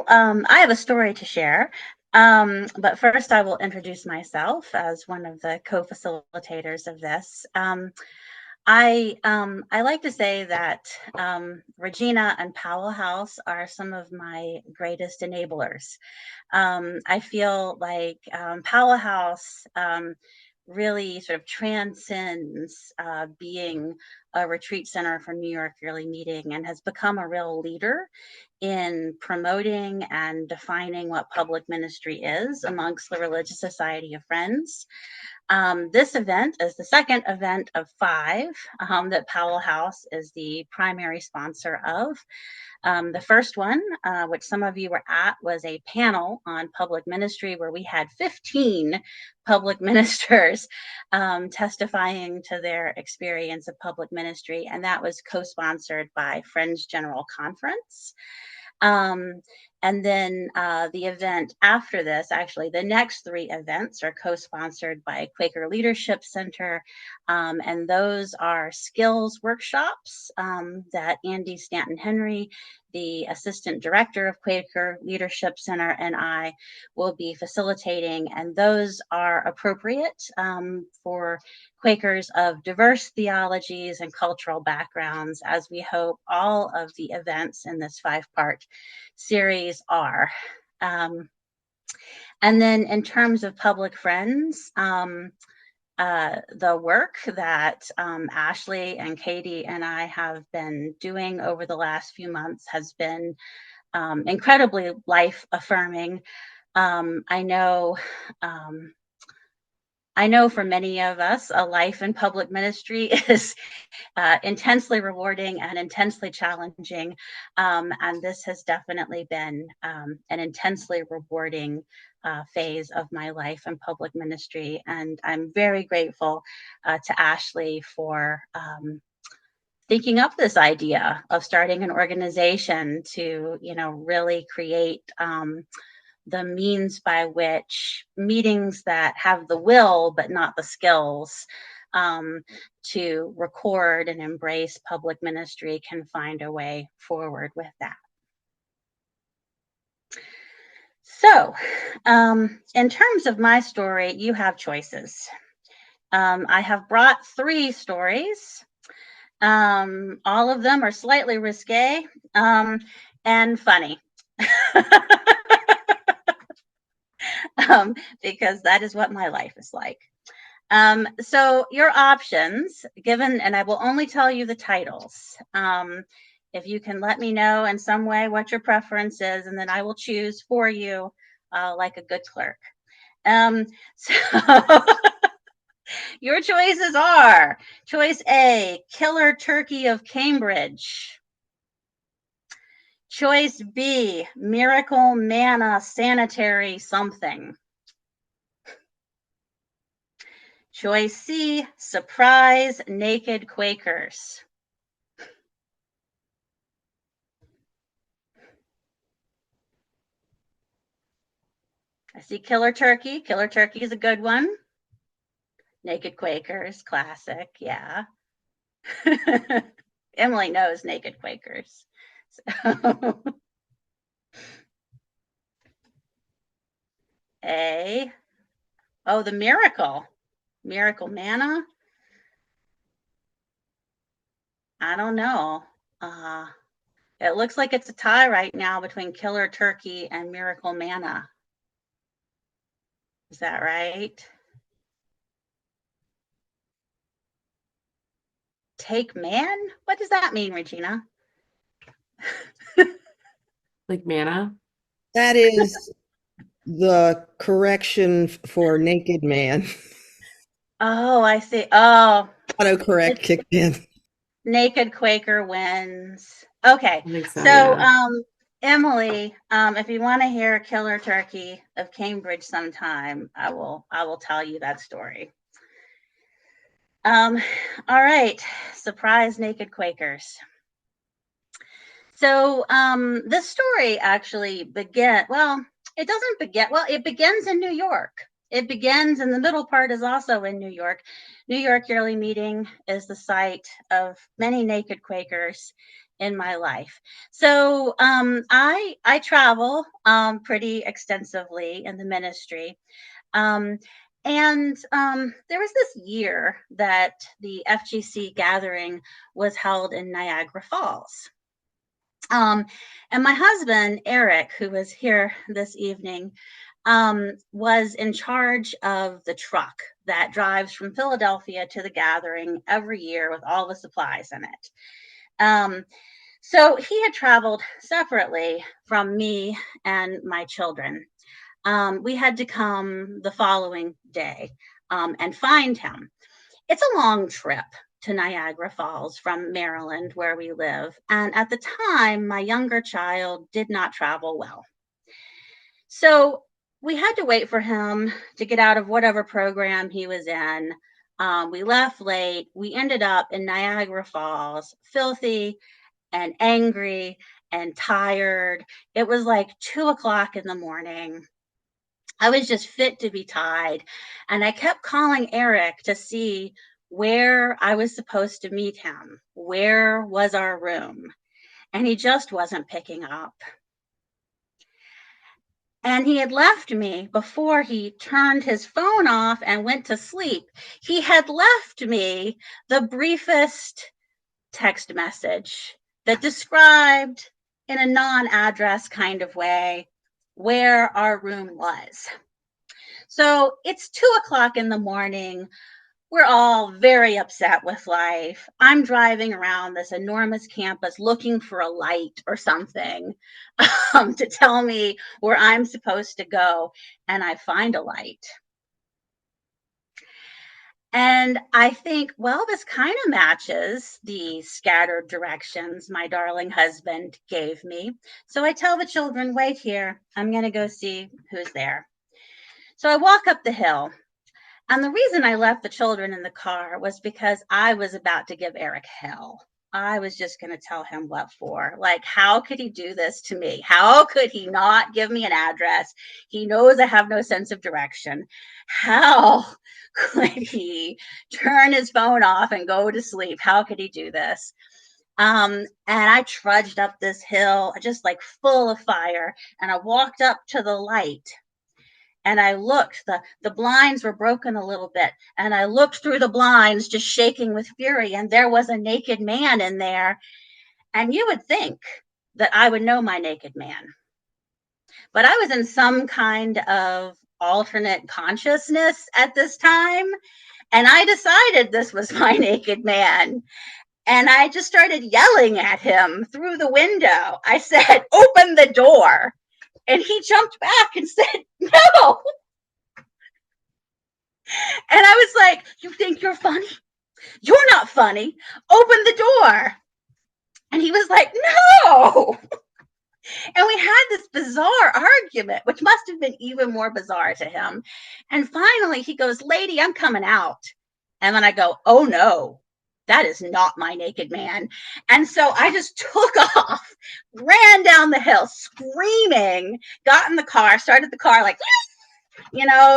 I have a story to share. But first, I will introduce myself as one of the co-facilitators of this. I like to say that Regina and Powell House are some of my greatest enablers. I feel like Powell House really sort of transcends being a retreat center for New York Yearly Meeting and has become a real leader in promoting and defining what public ministry is amongst the Religious Society of Friends. This event is the second event of five that Powell House is the primary sponsor of. The first one, which some of you were at, was a panel on public ministry where we had 15 public ministers testifying to their experience of public ministry, and that was co-sponsored by Friends General Conference. Um, and then the event after this, actually, the next three events are co sponsored by Quaker Leadership Center. And those are skills workshops that Andy Stanton Henry, the assistant director of Quaker Leadership Center, and I will be facilitating. And those are appropriate for Quakers of diverse theologies and cultural backgrounds, as we hope all of the events in this five-part series are. Um, and then in terms of public friends, the work that Ashley and Katie and I have been doing over the last few months has been incredibly life affirming. Um, I know um, I know for many of us, a life in public ministry is intensely rewarding and intensely challenging. And this has definitely been an intensely rewarding phase of my life in public ministry. And I'm very grateful to Ashley for thinking up this idea of starting an organization to, really create the means by which meetings that have the will but not the skills um, to record and embrace public ministry can find a way forward with that. So, in terms of my story, you have choices. I have brought three stories. All of them are slightly risque and funny. Because that is what my life is like. So your options given, and I will only tell you the titles. If you can let me know in some way what your preference is, and then I will choose for you like a good clerk. So your choices are choice A, Killer Turkey of Cambridge. Choice B, Miracle Manna Sanitary Something. Choice C, Surprise Naked Quakers. I see Killer Turkey. Killer Turkey is a good one. Naked Quakers, classic, yeah. Emily knows Naked Quakers. So. A. Oh, the Miracle. Miracle Manna? I don't know. It looks like it's a tie right now between Killer Turkey and Miracle Manna. Is that right? Take man? What does that mean, Regina? Like manna? That is the correction for naked man. Oh, I see. Oh, Autocorrect kicked in. Naked Quaker wins. Okay. I think so, So, yeah. Emily, if you want to hear Killer Turkey of Cambridge sometime, I will tell you that story. All right. Surprise Naked Quakers. So, this story actually it begins in New York. It begins, and the middle part is also in New York. New York Yearly Meeting is the site of many naked Quakers in my life. So I travel pretty extensively in the ministry. Um, and there was this year that the FGC gathering was held in Niagara Falls. Um, and my husband, Eric, who was here this evening, was in charge of the truck that drives from Philadelphia to the gathering every year with all the supplies in it. Um, so he had traveled separately from me and my children. We had to come the following day and find him. It's a long trip to Niagara Falls from Maryland, where we live. And at the time, my younger child did not travel well. So we had to wait for him to get out of whatever program he was in. We left late. We ended up in Niagara Falls, filthy and angry and tired. It was like 2 o'clock in the morning. I was just fit to be tied. And I kept calling Eric to see where I was supposed to meet him. Where was our room? And he just wasn't picking up. And he had left me before he turned his phone off and went to sleep. He had left me the briefest text message that described, in a non address kind of way, where our room was. So it's 2 o'clock in the morning. We're all very upset with life. I'm driving around this enormous campus looking for a light or something to tell me where I'm supposed to go. And I find a light. And I think, well, this kind of matches the scattered directions my darling husband gave me. So I tell the children, wait here. I'm going to go see who's there. So I walk up the hill. And the reason I left the children in the car was because I was about to give Eric hell. I was just going to tell him what for. Like, how could he do this to me? How could he not give me an address? He knows I have no sense of direction. How could he turn his phone off and go to sleep? How could he do this? And I trudged up this hill, just like full of fire. And I walked up to the light. And I looked, the blinds were broken a little bit. And I looked through the blinds, just shaking with fury. And there was a naked man in there. And you would think that I would know my naked man. But I was in some kind of alternate consciousness at this time. And I decided this was my naked man. And I just started yelling at him through the window. I said, open the door. And he jumped back and said, no. And I was like, you think you're funny? You're not funny. Open the door. And he was like, no. And we had this bizarre argument, which must have been even more bizarre to him. And finally he goes, lady, I'm coming out. And then I go, oh no, that is not my naked man. And so I just took off, ran down the hill screaming, got in the car, started the car like,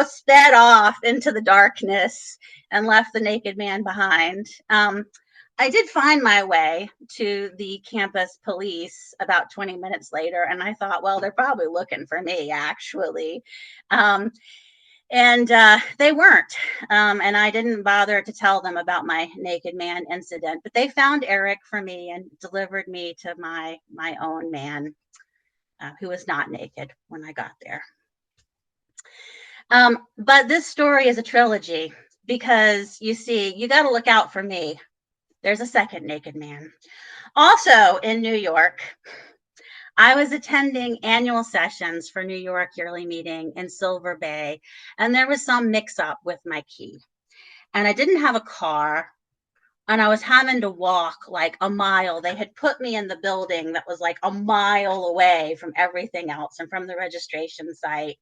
sped off into the darkness and left the naked man behind. I did find my way to the campus police about 20 minutes later, and I thought, well, they're probably looking for me, actually. And they weren't. And I didn't bother to tell them about my naked man incident, but they found Eric for me and delivered me to my own man, who was not naked when I got there. But this story is a trilogy because you see, you got to look out for me. There's a second naked man. Also in New York, I was attending annual sessions for New York Yearly Meeting in Silver Bay, and there was some mix up with my key. And I didn't have a car, and I was having to walk like a mile. They had put me in the building that was like a mile away from everything else and from the registration site.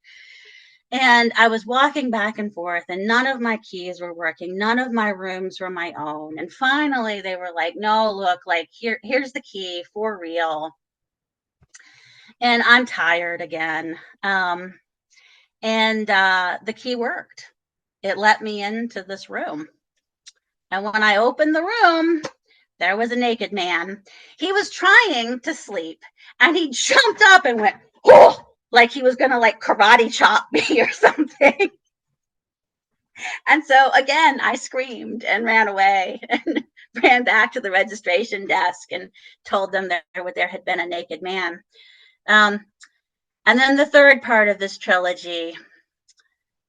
And I was walking back and forth, and none of my keys were working. None of my rooms were my own. And finally, they were like, no, look, like here's the key for real. And I'm tired again. And the key worked. It let me into this room. And when I opened the room, there was a naked man. He was trying to sleep and he jumped up and went, oh, like he was going to like karate chop me or something. And so again, I screamed and ran away and ran back to the registration desk and told them that there had been a naked man. And then the third part of this trilogy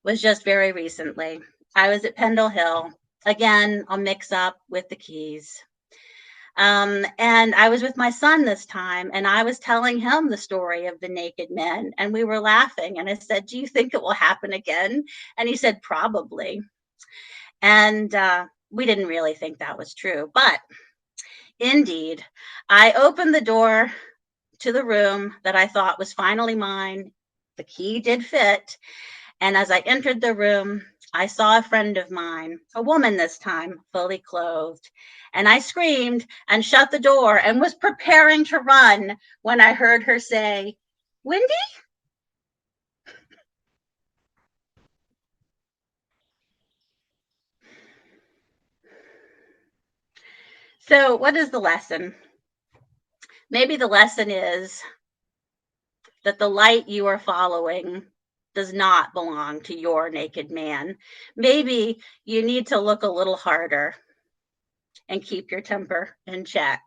was just very recently. I was at Pendle Hill. Again, I'll mix up with the keys. And I was with my son this time, and I was telling him the story of the naked men, and we were laughing. And I said, do you think it will happen again? And he said, probably. And we didn't really think that was true. But indeed, I opened the door to the room that I thought was finally mine. The key did fit. And as I entered the room, I saw a friend of mine, a woman this time, fully clothed. And I screamed and shut the door and was preparing to run when I heard her say, Wendy? So, what is the lesson? Maybe the lesson is that the light you are following does not belong to your naked man. Maybe you need to look a little harder and keep your temper in check.